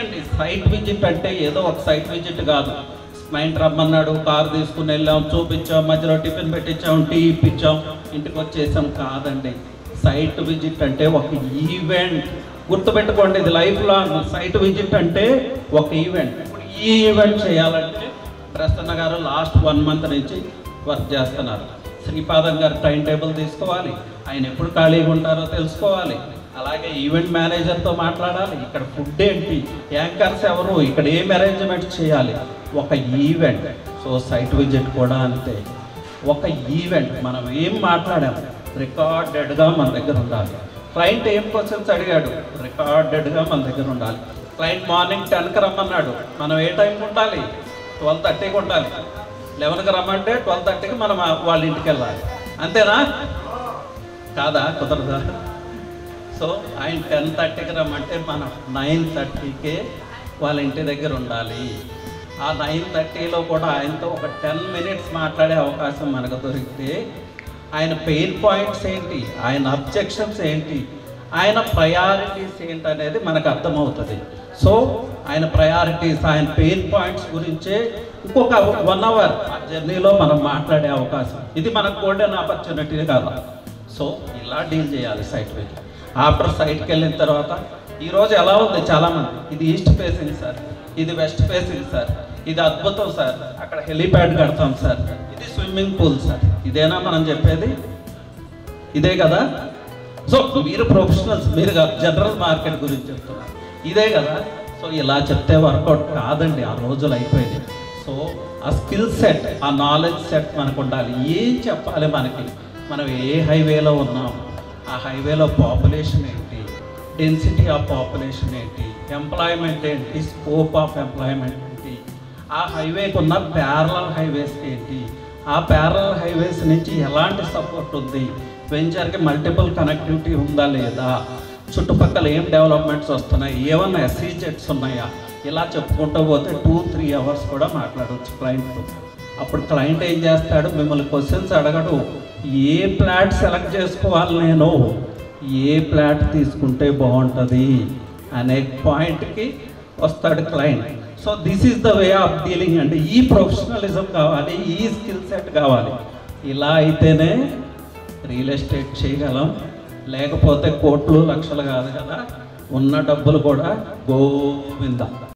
అండి site visit అంటే ఏదో ఒక సైట్ విజిట్ కాదు. క్లయింట్ రమ్మన్నాడు, కారు తీసుకుని వెళ్ళాం, చూపించాం, మధ్యలో టిఫిన్ పెట్టించాం, టీ ఇప్పించాం, ఇంటికి వచ్చేసాం కాదండి. సైట్ విజిట్ అంటే ఒక ఈవెంట్. గుర్తుపెట్టుకోండి, ఇది లైఫ్ లాంగ్. సైట్ విజిట్ అంటే ఒక ఈవెంట్. ఇప్పుడు ఈ ఈవెంట్ చేయాలంటే ప్రసన్న గారు లాస్ట్ 1 month నుంచి వర్క్ చేస్తున్నారు. శ్రీపాదం గారు టైం టేబుల్ తీసుకోవాలి, ఆయన ఎప్పుడు ఖాళీగా ఉంటారో తెలుసుకోవాలి. అలాగే ఈవెంట్ మేనేజర్తో మాట్లాడాలి, ఇక్కడ ఫుడ్ ఏంటి, యాంకర్స్ ఎవరు, ఇక్కడ ఏం అరేంజ్మెంట్ చేయాలి. ఒక ఈవెంట్. సో సైట్ విజిట్ కూడా అంతే, ఒక ఈవెంట్. మనం ఏం మాట్లాడాము రికార్డెడ్గా మన దగ్గర ఉండాలి. క్లయింట్ ఏం క్వశ్చన్స్ అడిగాడు రికార్డెడ్గా మన దగ్గర ఉండాలి. క్లయింట్ మార్నింగ్ 10కి రమ్మన్నాడు, మనం ఏ టైంకి ఉండాలి? 12:30కి ఉండాలి. 11కి రమ్మంటే 12:30కి మనం వాళ్ళ ఇంటికి వెళ్ళాలి. అంతేనా? కాదా? కుదరదా? సో ఆయన 10:30కి రమ్మంటే మనం 9:30కే వాళ్ళ ఇంటి దగ్గర ఉండాలి. ఆ 9:30లో కూడా ఆయనతో ఒక 10 minutes మాట్లాడే అవకాశం మనకు దొరికితే ఆయన పెయిన్ పాయింట్స్ ఏంటి, ఆయన అబ్జెక్షన్స్ ఏంటి, ఆయన ప్రయారిటీస్ ఏంటి అనేది మనకు అర్థమవుతుంది. సో ఆయన ప్రయారిటీస్, ఆయన పెయిన్ పాయింట్స్ గురించే ఇంకొక 1 hour ఆ జర్నీలో మనం మాట్లాడే అవకాశం. ఇది మనకు గోల్డెన్ ఆపర్చునిటీ కాదు. సో ఇలా డీల్ చేయాలి సైట్ విజిట్. ఆఫ్టర్ సైట్కి వెళ్ళిన తర్వాత ఈరోజు ఎలా ఉంది చాలామంది, ఇది ఈస్ట్ ఫేసింగ్ సార్, ఇది వెస్ట్ ఫేసింగ్ సార్, ఇది అద్భుతం సార్, అక్కడ హెలీప్యాడ్ కడతాం సార్, ఇది స్విమ్మింగ్ పూల్ సార్. ఇదేనా మనం చెప్పేది? ఇదే కదా? సో మీరు ప్రొఫెషనల్స్, మీరు జనరల్ మార్కెట్ గురించి చెప్తున్నారు, ఇదే కదా? సో ఇలా చెప్తే వర్కౌట్ కాదండి, ఆ రోజులు అయిపోయింది. సో ఆ స్కిల్ సెట్, ఆ నాలెడ్జ్ సెట్ మనకు ఉండాలి. ఏం చెప్పాలి మనకి, మనం ఏ హైవేలో ఉన్నాం, ఆ హైవేలో పాపులేషన్ ఏంటి, డెన్సిటీ ఆఫ్ పాపులేషన్ ఏంటి, ఎంప్లాయ్మెంట్ ఏంటి, స్కోప్ ఆఫ్ ఎంప్లాయ్మెంట్ ఏంటి, ఆ హైవేకి ఉన్న ప్యారలల్ హైవేస్ ఏంటి, ఆ ప్యారలల్ హైవేస్ నుంచి ఎలాంటి సపోర్ట్ ఉంది, వెంచర్కి మల్టిపుల్ కనెక్టివిటీ ఉందా లేదా, చుట్టుపక్కల ఏం డెవలప్మెంట్స్ వస్తున్నాయి, ఏమన్నా SEZs ఉన్నాయా, ఇలా చెప్పుకుంటూ పోతే 2-3 hours కూడా మాట్లాడవచ్చు క్లయింట్తో. అప్పుడు క్లయింట్ ఏం చేస్తాడు, మిమ్మల్ని క్వశ్చన్స్ అడగడు, ఏ ప్లాట్ సెలెక్ట్ చేసుకోవాలి, నేను ఏ ప్లాట్ తీసుకుంటే బాగుంటుంది అనే పాయింట్కి వస్తాడు client. So this is the way of dealing అండి. ఈ ప్రొఫెషనలిజం కావాలి, ఈ స్కిల్ సెట్ కావాలి. ఇలా అయితేనే రియల్ ఎస్టేట్ చేయగలం. లేకపోతే కోట్లు లక్షలు కాదు కదా, ఉన్న డబ్బులు కూడా గోవింద.